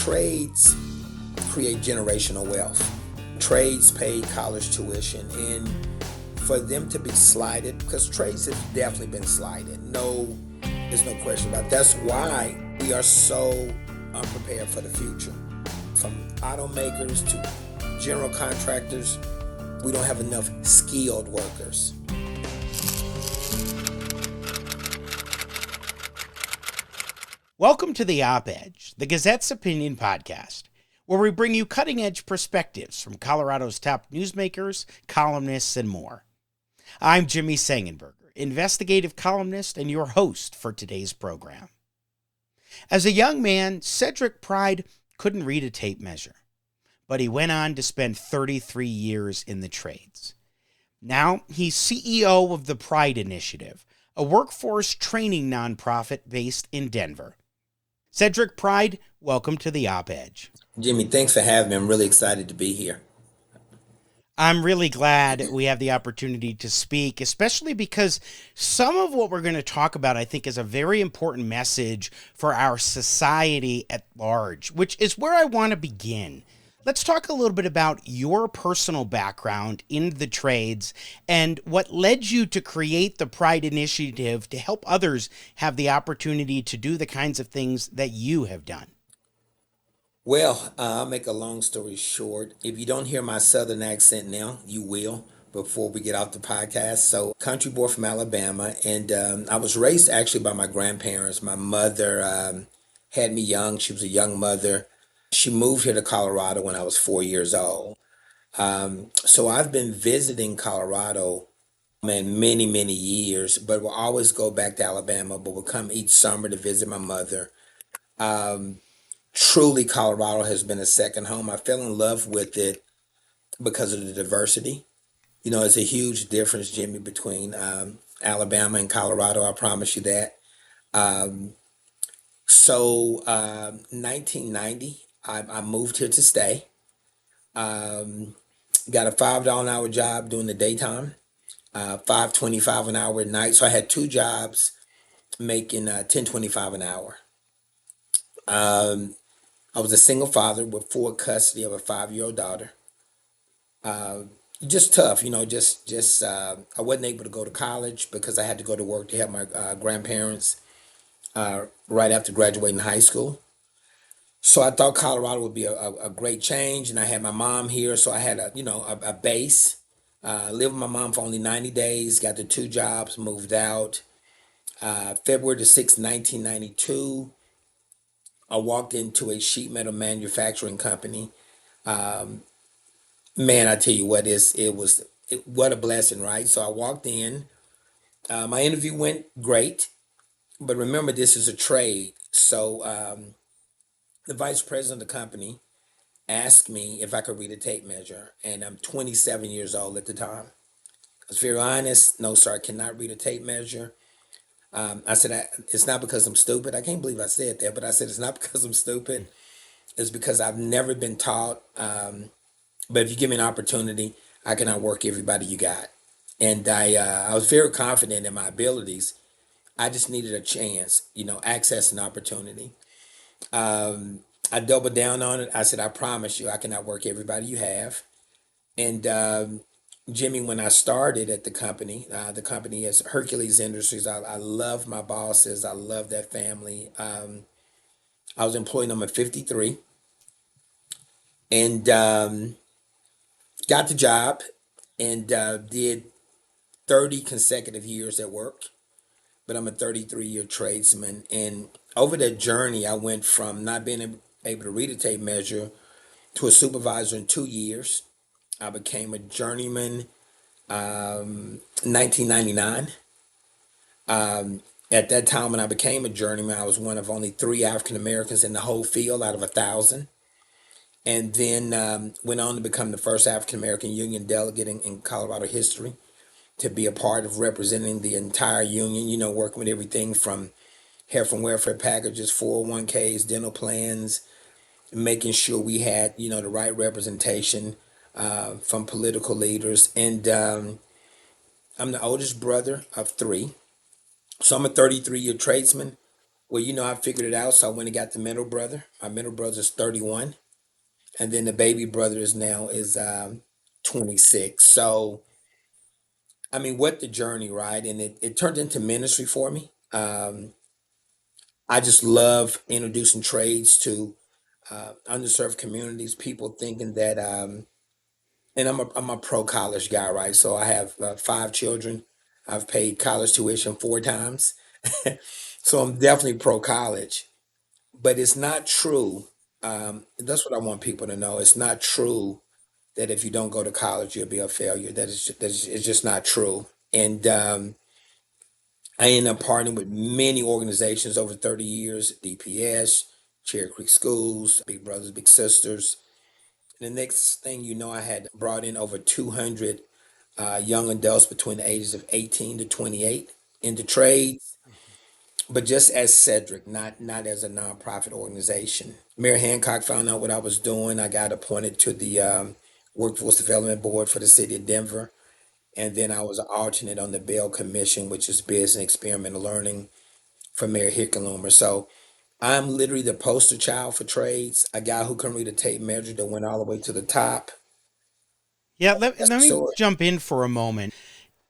trades create generational wealth. Trades pay college tuition, and for them to be slighted, because trades have definitely been slighted. No, there's no question about it. That's why we are so unprepared for the future. From automakers to general contractors, we don't have enough skilled workers. Welcome to the OpEdge, the Gazette's opinion podcast, where we bring you cutting-edge perspectives from Colorado's top newsmakers, columnists, and more. I'm Jimmy Sengenberger, investigative columnist and your host for today's program. As a young man, Cedric Pride couldn't read a tape measure, but he went on to spend 33 years in the trades. Now he's CEO of the Pride Initiative, a workforce training nonprofit based in Denver. Cedric Pride, welcome to the OpEdge. Jimmy, thanks for having me. I'm really excited to be here. I'm really glad we have the opportunity to speak, especially because some of what we're going to talk about, I think, is a very important message for our society at large, which is where I want to begin. Let's talk a little bit about your personal background in the trades and what led you to create the Pride Initiative to help others have the opportunity to do the kinds of things that you have done. Well, I'll make a long story short. If you don't hear my southern accent now, you will before we get off the podcast. So, country boy from Alabama, and I was raised actually by my grandparents. My mother had me young. She was a young mother. She moved here to Colorado when I was 4 years old. So I've been visiting Colorado in many, many years, but we'll always go back to Alabama, but we'll come each summer to visit my mother. Truly, Colorado has been a second home. I fell in love with it because of the diversity. You know, it's a huge difference, Jimmy, between Alabama and Colorado. I promise you that. 1990, I moved here to stay. Got a $5 an hour job during the daytime, $5.25 an hour at night. So I had two jobs making $10.25 an hour. I was a single father with full custody of a 5-year-old daughter. Just tough, you know. I wasn't able to go to college because I had to go to work to help my grandparents right after graduating high school. So I thought Colorado would be a great change, and I had my mom here, so I had a base. Lived with my mom for only 90 days, got the two jobs, moved out. February the 6th, 1992, I walked into a sheet metal manufacturing company. Man, I tell you what, what a blessing, right? So I walked in. My interview went great, but remember, this is a trade. So the vice president of the company asked me if I could read a tape measure, and I'm 27 years old at the time. I was very honest. No, sir, I cannot read a tape measure. I said, it's not because I'm stupid. I can't believe I said that, but I said, it's not because I'm stupid. It's because I've never been taught. But if you give me an opportunity, I can outwork everybody you got. And I was very confident in my abilities. I just needed a chance, access and opportunity. I doubled down on it. I said, I promise you, I can outwork everybody you have. And Jimmy, when I started at the company is Hercules Industries. I love my bosses. I love that family. I was employee number 53 and got the job and did 30 consecutive years at work. But I'm a 33-year tradesman. And over that journey, I went from not being able to read a tape measure to a supervisor in 2 years. I became a journeyman 1999. At that time when I became a journeyman, I was one of only 3 African Americans in the whole field out of 1,000. And then went on to become the first African American union delegate in Colorado history, to be a part of representing the entire union, working with everything from health and welfare packages, 401ks, dental plans, making sure we had, the right representation from political leaders. And I'm the oldest brother of 3. So I'm a 33-year tradesman. Well, I figured it out. So I went and got the middle brother. My middle brother's 31, and then the baby brother is 26. So I mean, what the journey, right? And it turned into ministry for me. I just love introducing trades to underserved communities. People thinking that, and I'm a pro college guy, right? So I have 5 children. I've paid college tuition 4 times, so I'm definitely pro college. But it's not true. That's what I want people to know. It's not true that if you don't go to college, you'll be a failure. It's just not true. And I ended up partnering with many organizations over 30 years: DPS, Cherry Creek Schools, Big Brothers Big Sisters. And the next thing you know, I had brought in over 200 young adults between the ages of 18 to 28 into trades, but just as Cedric, not as a nonprofit organization. Mayor Hancock found out what I was doing. I got appointed to the Workforce Development Board for the city of Denver. And then I was an alternate on the Bell Commission, which is Business and Experimental Learning for Mayor Hickenloomer. So I'm literally the poster child for trades, a guy who can read a tape measure that went all the way to the top. Yeah, That's let the me story. jump in for a moment.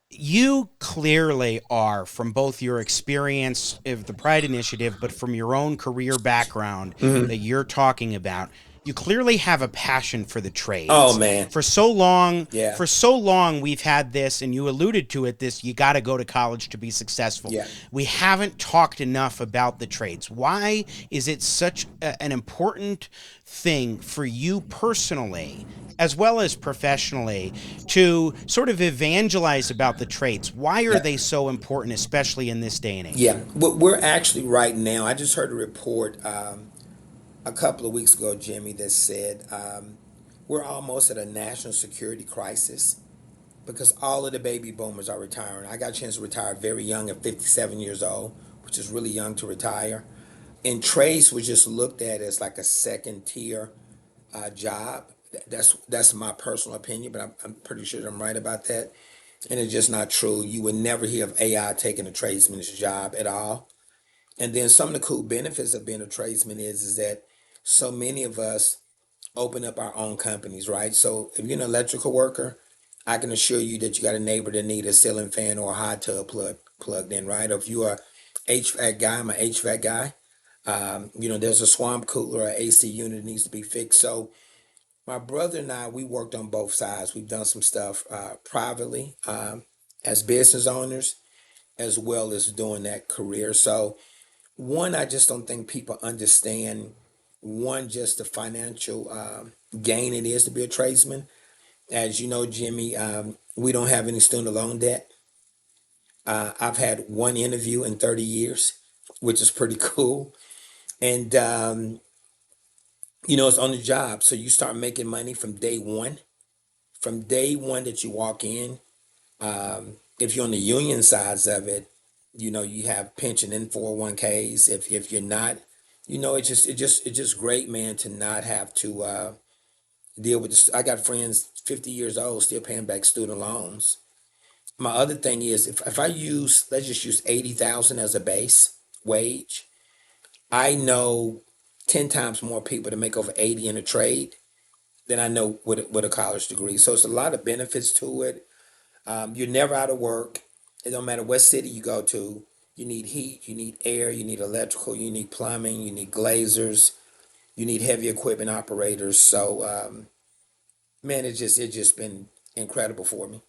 You clearly are, from both your experience of the Pride Initiative, but from your own career background Hmm. that you're talking about, you clearly have a passion for the Oh trades. man, yeah, For so long, we've had this, and you alluded to it. This you got to go to college to be successful. yeah, We haven't talked enough about the trades. Why is it such an important thing for you personally, as well as professionally, to sort of evangelize about the trades? Why are yeah, they so important, especially in this day and yeah. age? We're actually right now. I just heard a report a couple of weeks ago, Jimmy, that said we're almost at a national security crisis because all of the baby boomers are retiring. I got a chance to retire very young at 57 years old, which is really young to retire. And trades was just looked at as like a second tier job. That's my personal opinion, but I'm pretty sure I'm right about that. And it's just not true. You would never hear of AI taking a tradesman's job at all. And then some of the cool benefits of being a tradesman is that so many of us open up our own companies, right? So if you're an electrical worker, I can assure you that you got a neighbor that need a ceiling fan or a hot tub plugged in, right? Or if you are HVAC guy, I'm an HVAC guy. There's a swamp cooler or AC unit that needs to be fixed. So my brother and I, we worked on both sides. We've done some stuff privately as business owners, as well as doing that career. So one, I just don't think people understand one, just the financial gain it is to be a tradesman. As you know, Jimmy, we don't have any student loan debt. I've had one interview in 30 years, which is pretty cool. And it's on the job. So you start making money from day one. From day one that you walk in, if you're on the union sides of it, you have pension and 401ks. If you're not, it's just great, man, to not have to deal with this. I got friends 50 years old still paying back student loans. My other thing is if I use, let's just use 80,000 as a base wage, I know 10 times more people to make over 80 in a trade than I know with a college degree. So it's a lot of benefits to it. You're never out of work. It don't matter what city you go to. You need heat, you need air, you need electrical, you need plumbing, you need glazers, you need heavy equipment operators. So, man, it's just been incredible for me.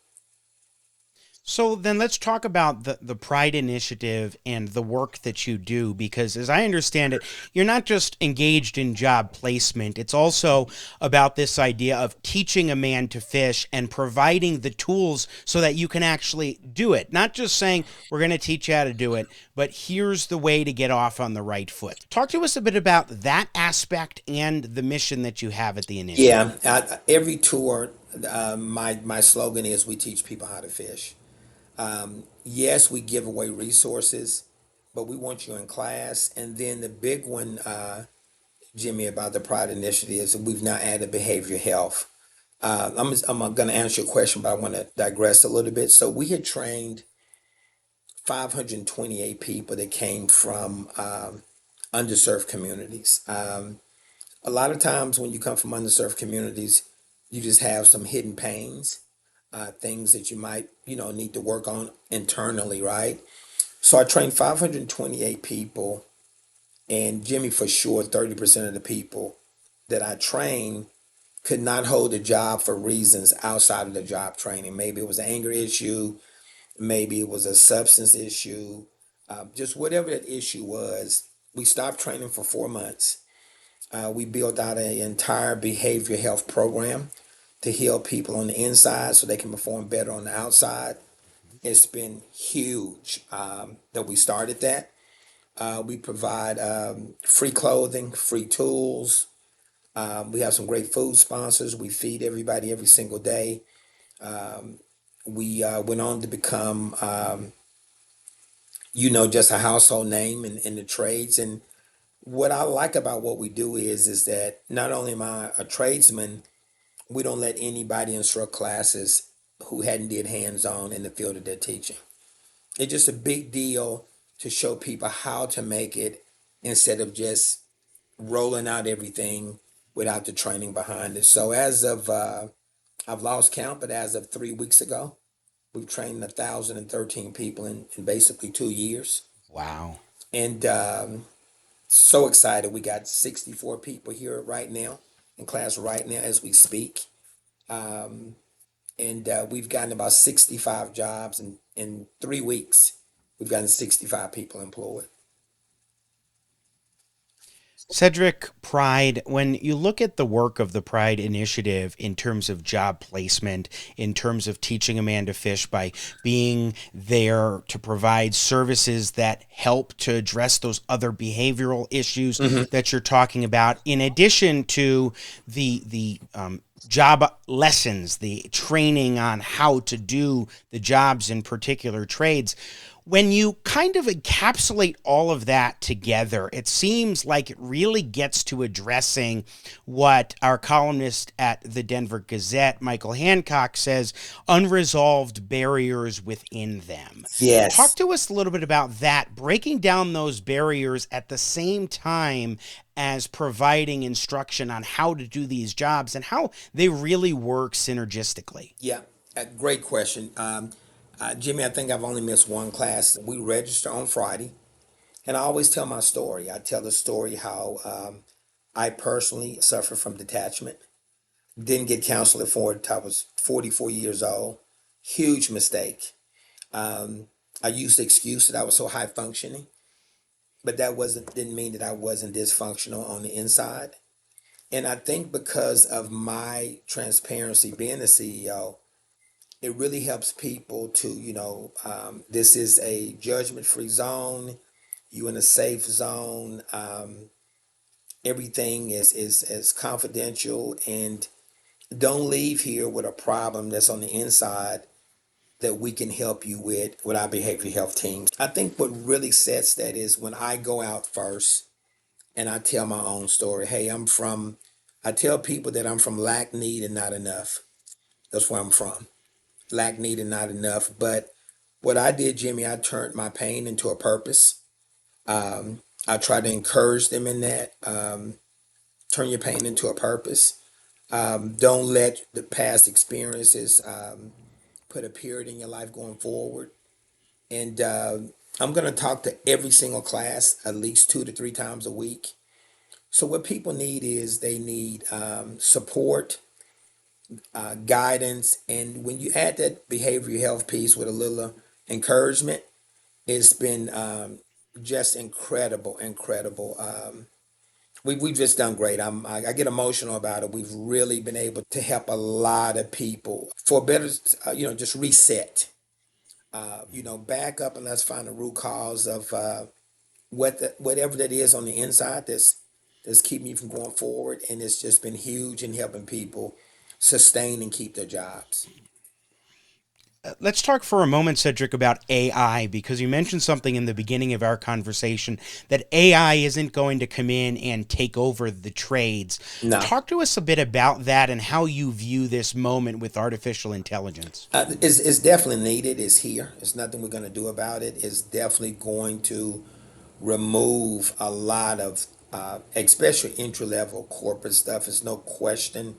So then let's talk about the Pride Initiative and the work that you do, because as I understand it, you're not just engaged in job placement. It's also about this idea of teaching a man to fish and providing the tools so that you can actually do it. Not just saying, we're going to teach you how to do it, but here's the way to get off on the right foot. Talk to us a bit about that aspect and the mission that you have at the initiative. Yeah, every tour, my slogan is we teach people how to fish. Yes, we give away resources, but we want you in class. And then the big one, Jimmy, about the Pride Initiative is that we've now added behavioral health. I'm going to answer your question, but I want to digress a little bit. So we had trained 528 people that came from underserved communities. A lot of times when you come from underserved communities, you just have some hidden pains, things that you might, need to work on internally, right? So I trained 528 people, and Jimmy, for sure, 30% of the people that I trained could not hold a job for reasons outside of the job training. Maybe it was an anger issue, maybe it was a substance issue, just whatever that issue was. We stopped training for 4 months. We built out an entire behavioral health program to heal people on the inside so they can perform better on the outside. It's been huge that we started that. We provide free clothing, free tools. We have some great food sponsors. We feed everybody every single day. We went on to become, just a household name in the trades. And what I like about what we do is that not only am I a tradesman, we don't let anybody instruct classes who hadn't did hands-on in the field that they're teaching. It's just a big deal to show people how to make it instead of just rolling out everything without the training behind it. So I've lost count, but as of 3 weeks ago, we've trained 1,013 people in basically 2 years. Wow. And so excited. We got 64 people here right now in class right now as we speak. And we've gotten about 65 jobs in 3 weeks. We've gotten 65 people employed. Cedric Pride, when you look at the work of the Pride Initiative in terms of job placement, in terms of teaching a man to fish by being there to provide services that help to address those other behavioral issues that you're talking about, in addition to the job lessons, the training on how to do the jobs in particular trades. When you kind of encapsulate all of that together, it seems like it really gets to addressing what our columnist at the Denver Gazette, Michael Hancock, says: unresolved barriers within them. Talk Yes. to us a little bit about that, breaking down those barriers at the same time as providing instruction on how to do these jobs and how they really work synergistically. Yeah. Great question. Jimmy, I think I've only missed one class. We register on Friday, and I always tell my story. I tell the story how I personally suffer from detachment. Didn't get counseling for it until I was 44 years old. Huge mistake. Um, I used the excuse that I was so high functioning, but that wasn't didn't mean that I wasn't dysfunctional on the inside. And I think because of my transparency, being the CEO, it really helps people to, this is a judgment-free zone. You in a safe zone. Everything is confidential, and don't leave here with a problem that's on the inside that we can help you with our behavioral health teams. I think what really sets that is when I go out first and I tell my own story. Hey, I tell people that I'm from lack, need, and not enough. That's where I'm from. Lack, need, and not enough. But what I did, Jimmy, I turned my pain into a purpose. I try to encourage them in that. Turn your pain into a purpose. Don't let the past experiences put a period in your life going forward. And I'm going to talk to every single class at least 2 to 3 times a week. So what people need is they need support, guidance, and when you add that behavioral health piece with a little encouragement, it's been just incredible, incredible. We've just done great. I get emotional about it. We've really been able to help a lot of people for better, just reset. Back up and let's find the root cause of whatever that is on the inside that's keeping you from going forward. And it's just been huge in helping people sustain and keep their jobs. Let's talk for a moment, Cedric, about AI, because you mentioned something in the beginning of our conversation that AI isn't going to come in and take over the trades. No, Talk to us a bit about that and how you view this moment with artificial intelligence. it's definitely needed. It's here. There's nothing we're going to do about it. It's definitely going to remove a lot of, especially entry level corporate stuff. It's no question.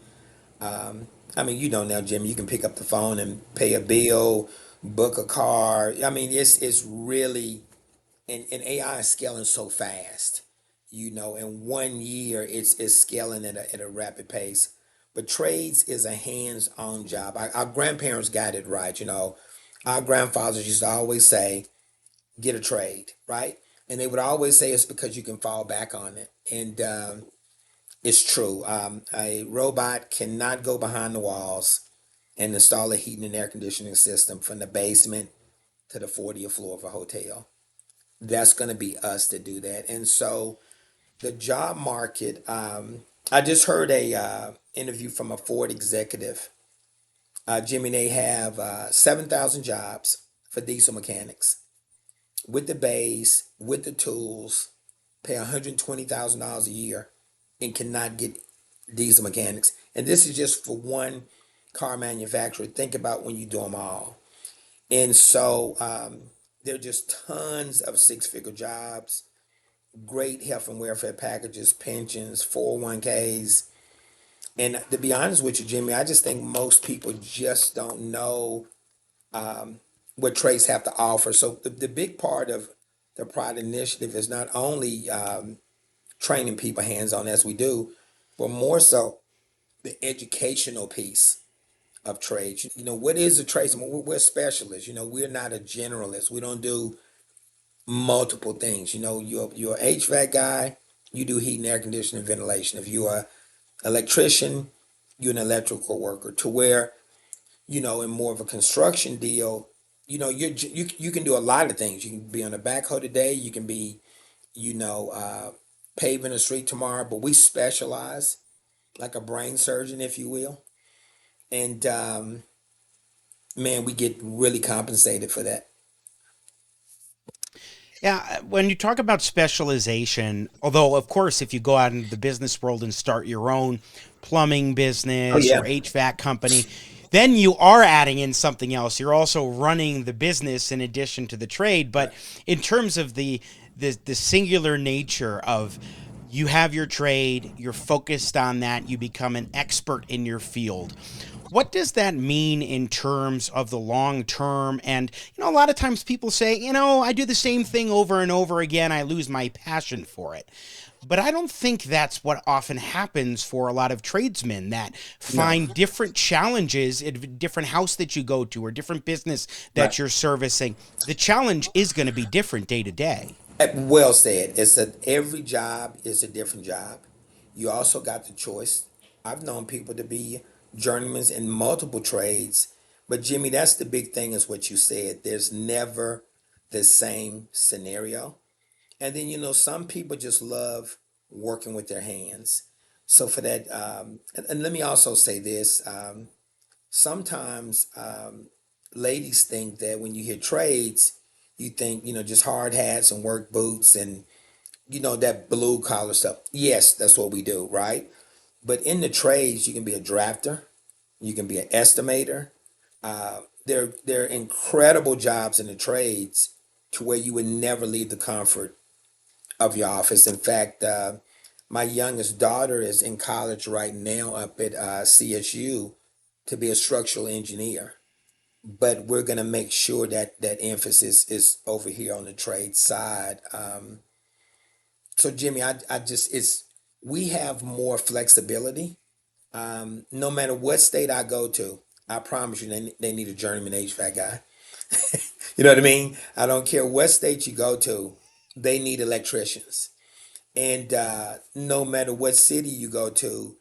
I mean, you know now, Jimmy, you can pick up the phone and pay a bill, book a car. I mean, it's really, and AI is scaling so fast. In 1 year, it's scaling at a rapid pace. But trades is a hands-on job. Our grandparents got it right. Our grandfathers used to always say, "Get a trade," right? And they would always say it's because you can fall back on it. And it's true. A robot cannot go behind the walls and install a heating and air conditioning system from the basement to the 40th floor of a hotel. That's going to be us to do that. And so the job market, I just heard a interview from a Ford executive. Jimmy, they have 7,000 jobs for diesel mechanics with the base, with the tools, pay $120,000 a year and cannot get diesel mechanics. And this is just for one car manufacturer. Think about when you do them all. And so there are just tons of six-figure jobs, great health and welfare packages, pensions, 401ks. And to be honest with you, Jimmy, I just think most people just don't know what trades have to offer. So the big part of the Pride Initiative is not only training people hands-on as we do, but more so the educational piece of trades. What is a tradesman? We're specialists. We're not a generalist. We don't do multiple things. You're an HVAC guy, you do heat and air conditioning, ventilation. If you're an electrician, you're an electrical worker. To where in more of a construction deal, you can do a lot of things. You can be on the backhoe today. You can be you know paving a street tomorrow. But we specialize, like a brain surgeon, if you will. And man, we get really compensated for that. Yeah, when you talk about specialization, although of course, if you go out into the business world and start your own plumbing Oh business yeah, or HVAC company, then you are adding in something else. You're also running the business in addition to the trade. But right. in terms of the singular nature of you have your trade, you're focused on that, you become an expert in your field. What does that mean in terms of the long term? And, a lot of times people say, I do the same thing over and over again. I lose my passion for it. But I don't think that's what often happens for a lot of tradesmen that No, find different challenges at a different house that you go to or different business right. that you're servicing. The challenge is going to be different day to day. Well said. It's that every job is a different job. You also got the choice. I've known people to be journeymen in multiple trades, but Jimmy, that's the big thing is what you said. There's never the same scenario. And then some people just love working with their hands. So for that, and let me also say this: sometimes ladies think that when you hear trades, you think just hard hats and work boots and that blue collar stuff. Yes, that's what we do, right? But in the trades, you can be a drafter, you can be an estimator. There are incredible jobs in the trades to where you would never leave the comfort of your office. In fact, my youngest daughter is in college right now up at CSU to be a structural engineer. But we're going to make sure that that emphasis is over here on the trade side. So Jimmy, I just we have more flexibility. No matter what state I go to, I promise you they need a journeyman HVAC guy. You know what I mean? I don't care what state you go to, they need electricians. And no matter what city you go to,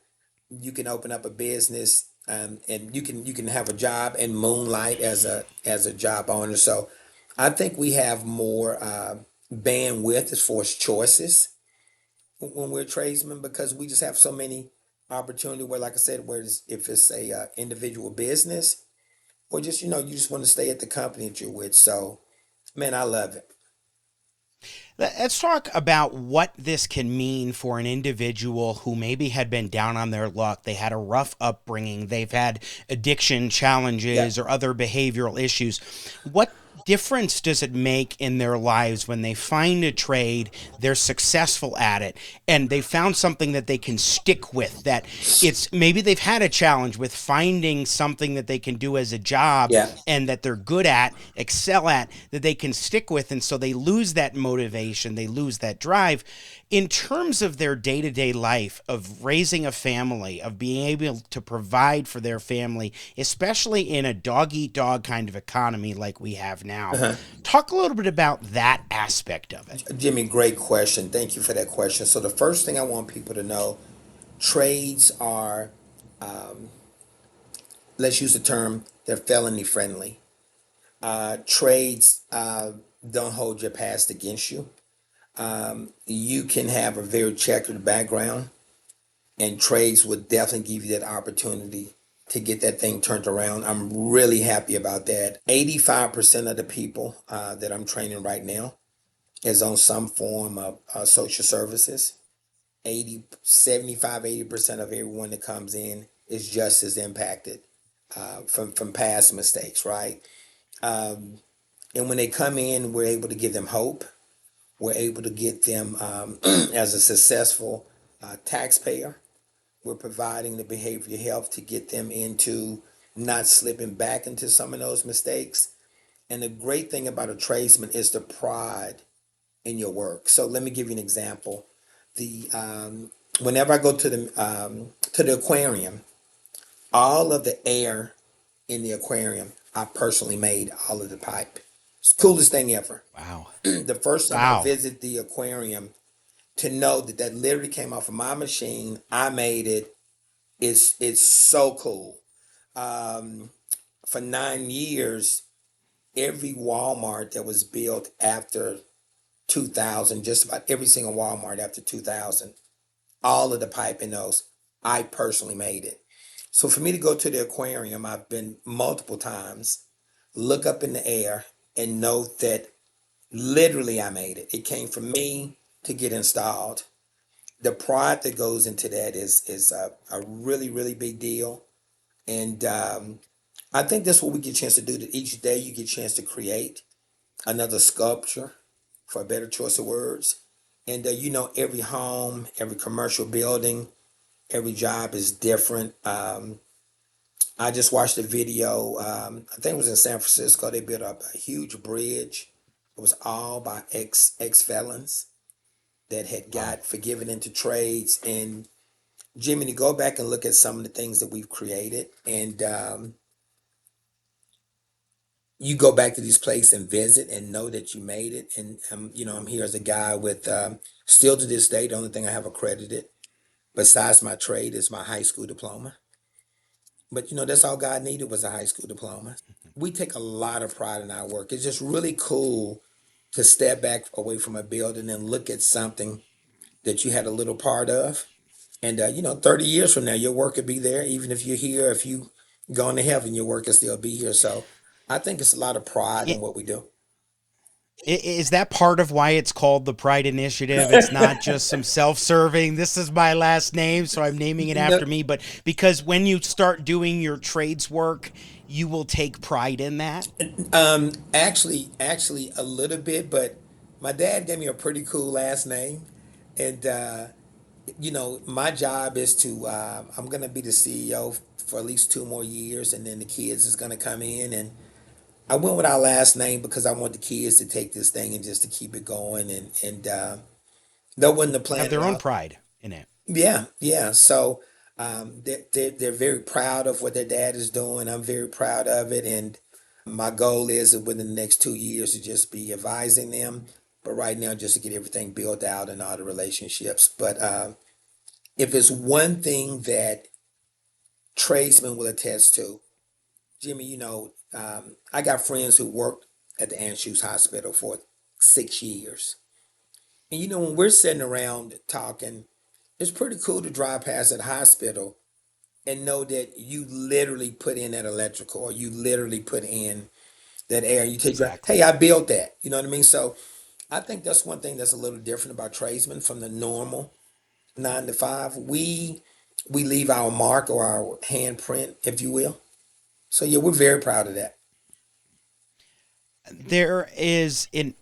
you can open up a business, and you can have a job and moonlight as a job owner. So I think we have more bandwidth as far as choices when we're tradesmen because we just have so many opportunity where, like I said, if it's a individual business, or just you just want to stay at the company that you're with. So, man, I love it. Let's talk about what this can mean for an individual who maybe had been down on their luck. They had a rough upbringing. They've had addiction Yeah. challenges or other behavioral issues. What difference does it make in their lives when they find a trade, they're successful at it, and they found something that they can stick with? That it's maybe they've had a challenge with finding something that they can do as a job Yeah. and that they're good at, excel at, that they can stick with, and so they lose that motivation, they lose that drive. In terms of their day-to-day life of raising a family, of being able to provide for their family, especially in a dog-eat-dog kind of economy like we have now, Uh-huh. talk a little bit about that aspect of it. Jimmy, great question. Thank you for that question. So the first thing I want people to know, trades are, let's use the term, they're felony friendly. Trades don't hold your past against you. You can have a very checkered background, and trades would definitely give you that opportunity to get that thing turned around. I'm really happy about that. 85% of the people that I'm training right now is on some form of social services. 80, 75, 80% of everyone that comes in is just as impacted from past mistakes, right? And when they come in, we're able to give them hope. We're able to get them as a successful taxpayer. We're providing the behavioral health to get them into not slipping back into some of those mistakes. And the great thing about a tradesman is the pride in your work. So let me give you an example. The Whenever I go to the aquarium, all of the air in the aquarium, I personally made all of the pipe. It's the coolest thing ever. Wow. The first time I Wow. visit the aquarium, to know that that literally came off of my machine, I made it. It's so cool. Um, for 9 years, every Walmart that was built after 2000, just about every single Walmart after 2000, all of the pipe in those, I personally made it. So for me to go to the aquarium, I've been multiple times, look up in the air and note that literally I made it. It came from me to get installed. The pride that goes into that is a really, really big deal. And I think that's what we get a chance to do. That each day you get a chance to create another sculpture, for a better choice of words. And every home, every commercial building, every job is different. I just watched a video. I think it was in San Francisco. They built up a huge bridge. It was all by ex felons that had Wow. got forgiven into trades. And Jimmy, to go back and look at some of the things that we've created, and you go back to these places and visit and know that you made it. And I'm here as a guy with still to this day, the only thing I have accredited besides my trade is my high school diploma. But that's all God needed was a high school diploma. We take a lot of pride in our work. It's just really cool to step back away from a building and look at something that you had a little part of. And 30 years from now, your work could be there. Even if you're here, if you gone to heaven, your work will still be here. So I think it's a lot of pride in what we do. Is that part of why it's called the Pride Initiative? It's not just some self-serving, this is my last name, so I'm naming it No, after me, but because when you start doing your trades work, you will take pride in that? actually, a little bit, but my dad gave me a pretty cool last name, and my job is to. I'm gonna be the CEO for at least 2 more years, and then the kids is gonna come in, and I went with our last name because I want the kids to take this thing and just to keep it going, and that wasn't the Have plan at their own all. pride in it. Yeah, yeah. So they're very proud of what their dad is doing. I'm very proud of it, and my goal is that within the next 2 years to just be advising them. But right now, just to get everything built out and all the relationships. But if it's one thing that tradesmen will attest to, Jimmy, I got friends who worked at the Anschutz Hospital for 6 years. And when we're sitting around talking, it's pretty cool to drive past that hospital and know that you literally put in that electrical, or you literally put in that air. You take, Exactly. hey, I built that. You know what I mean? So I think that's one thing that's a little different about tradesmen from the normal 9 to 5. We leave our mark or our handprint, if you will. So yeah, we're very proud of that. There is in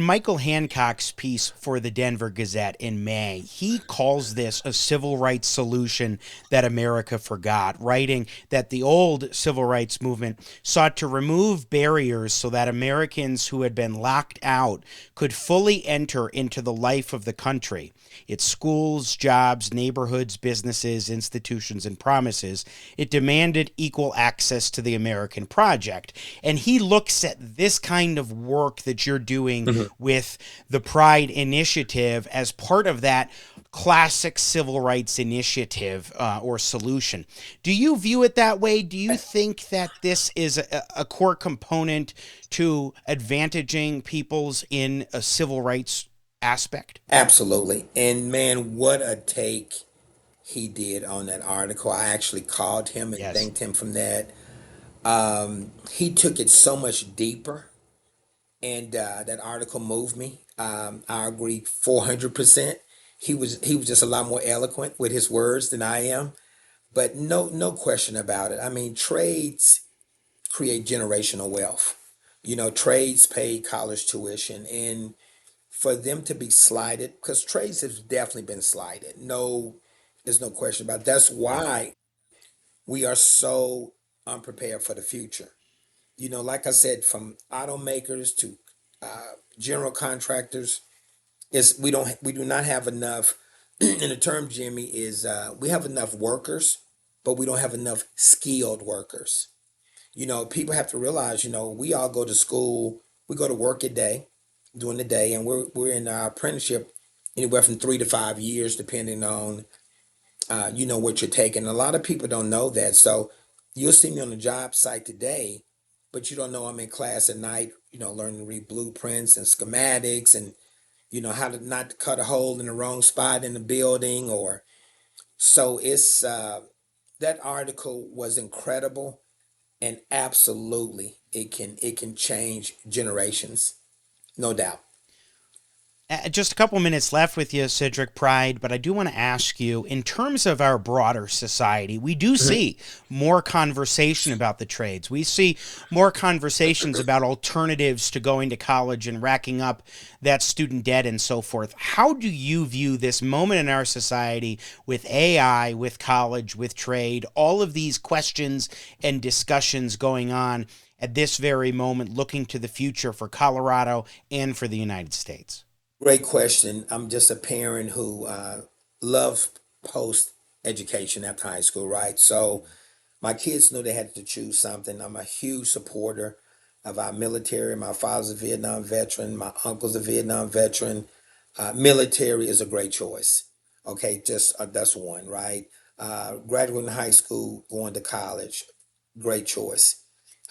Michael Hancock's piece for the Denver Gazette in May, he calls this a civil rights solution that America forgot, writing that the old civil rights movement sought to remove barriers so that Americans who had been locked out could fully enter into the life of the country, its schools, jobs, neighborhoods, businesses, institutions, and promises. It demanded equal access to the American project. And he looks at this kind of work that you're doing Mhm. with the Pride Initiative as part of that classic civil rights initiative or solution. Do you view it that way? Do you think that this is a core component to advantaging peoples in a civil rights aspect? Absolutely. And man, what a take he did on that article. I actually called him and Yes. thanked him from that. He took it so much deeper, and that article moved me. I agree 400%. He was just a lot more eloquent with his words than I am, but no question about it. I mean, trades create generational wealth. Trades pay college tuition, and for them to be slighted, because trades has definitely been slighted. No, there's no question about it. That's why we are so unprepared for the future. Like I said, from automakers to general contractors, is we do not have enough. And the term, Jimmy, is we have enough workers, but we don't have enough skilled workers. People have to realize, we all go to school, we go to work a day, during the day, and we're in our apprenticeship anywhere from 3 to 5 years, depending on what you're taking. A lot of people don't know that. So you'll see me on the job site today, but you don't know I'm in class at night, learning to read blueprints and schematics, and how to not cut a hole in the wrong spot in the building. Or so it's that article was incredible, and absolutely it can change generations, no doubt. Just a couple minutes left with you, Cedric Pride, but I do want to ask you, in terms of our broader society, we do Mhm. see more conversation about the trades. We see more conversations about alternatives to going to college and racking up that student debt and so forth. How do you view this moment in our society with AI, with college, with trade, all of these questions and discussions going on at this very moment, looking to the future for Colorado and for the United States? Great question. I'm just a parent who loves post education after high school, right? So my kids knew they had to choose something. I'm a huge supporter of our military. My father's a Vietnam veteran. My uncle's a Vietnam veteran. Military is a great choice. Okay, just that's one, right? Graduating high school, going to college, great choice.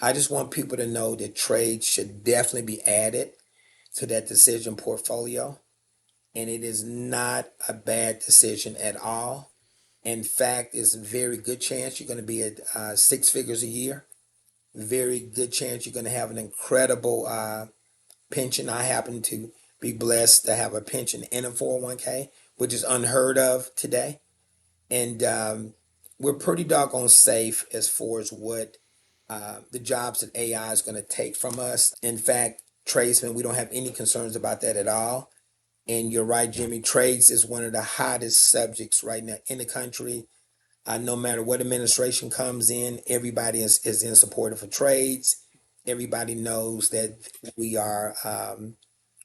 I just want people to know that trade should definitely be added to that decision portfolio, and it is not a bad decision at all. In fact, it's a very good chance you're going to be at 6 figures a year. Very good chance you're going to have an incredible pension. I happen to be blessed to have a pension and a 401k, which is unheard of today. And we're pretty doggone safe as far as what the jobs that AI is going to take from us. In fact, tradesmen, we don't have any concerns about that at all. And you're right, Yeah. Jimmy. Trades is one of the hottest subjects right now in the country. No matter what administration comes in, everybody is in support of trades. Everybody knows that we are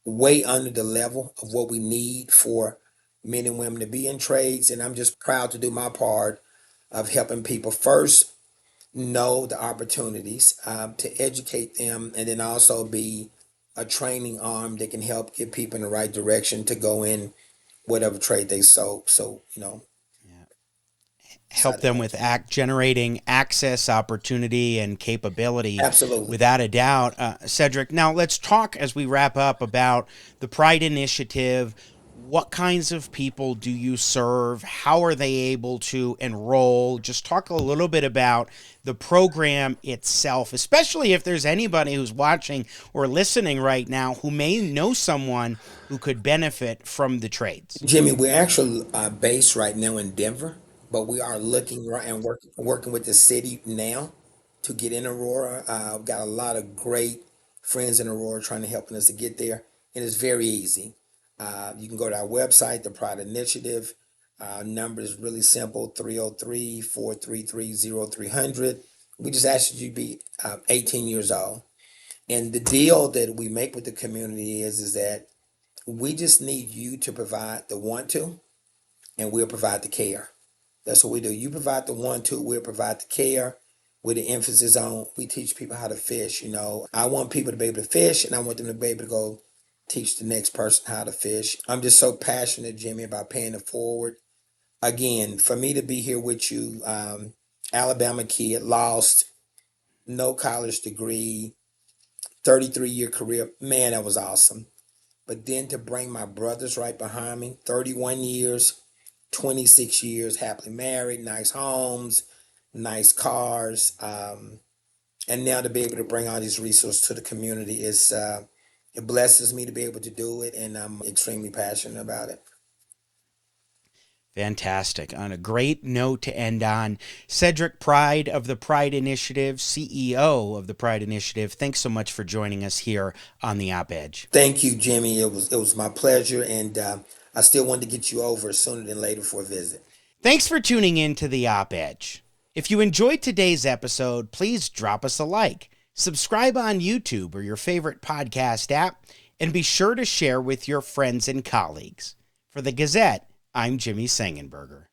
way under the level of what we need for men and women to be in trades. And I'm just proud to do my part of helping people first know the opportunities, to educate them, and then also be a training arm that can help get people in the right direction to go in whatever trade they so Yeah. Help decide to them go with into. generating access, opportunity, and capability, Absolutely. without a doubt. Cedric, now let's talk as we wrap up about the Pride Initiative. What kinds of people do you serve? How are they able to enroll? Just talk a little bit about the program itself, especially if there's anybody who's watching or listening right now who may know someone who could benefit from the trades. Jimmy, we're actually based right now in Denver, but we are looking right and working with the city now to get in Aurora. We've got a lot of great friends in Aurora trying to help us to get there, and it's very easy. You can go to our website, the Pride Initiative. Number is really simple, 303-433-0300. We just ask you to be 18 years old. And the deal that we make with the community is that we just need you to provide the want to, and we'll provide the care. That's what we do. You provide the want to, we'll provide the care with the emphasis on we teach people how to fish. I want people to be able to fish, and I want them to be able to go teach the next person how to fish. I'm just so passionate, Jimmy, about paying it forward. Again, for me to be here with you, Alabama kid, lost, no college degree, 33-year career, man, that was awesome. But then to bring my brothers right behind me, 31 years, 26 years, happily married, nice homes, nice cars, and now to be able to bring all these resources to the community it blesses me to be able to do it, and I'm extremely passionate about it. Fantastic. On a great note to end on, Cedric Pride of the Pride Initiative, CEO of the Pride Initiative, thanks so much for joining us here on the OpEdge. Thank you, Jimmy. It was my pleasure, and I still wanted to get you over sooner than later for a visit. Thanks for tuning in to the OpEdge. If you enjoyed today's episode, please drop us a like, subscribe on YouTube or your favorite podcast app, and be sure to share with your friends and colleagues. For the Gazette, I'm Jimmy Sengenberger.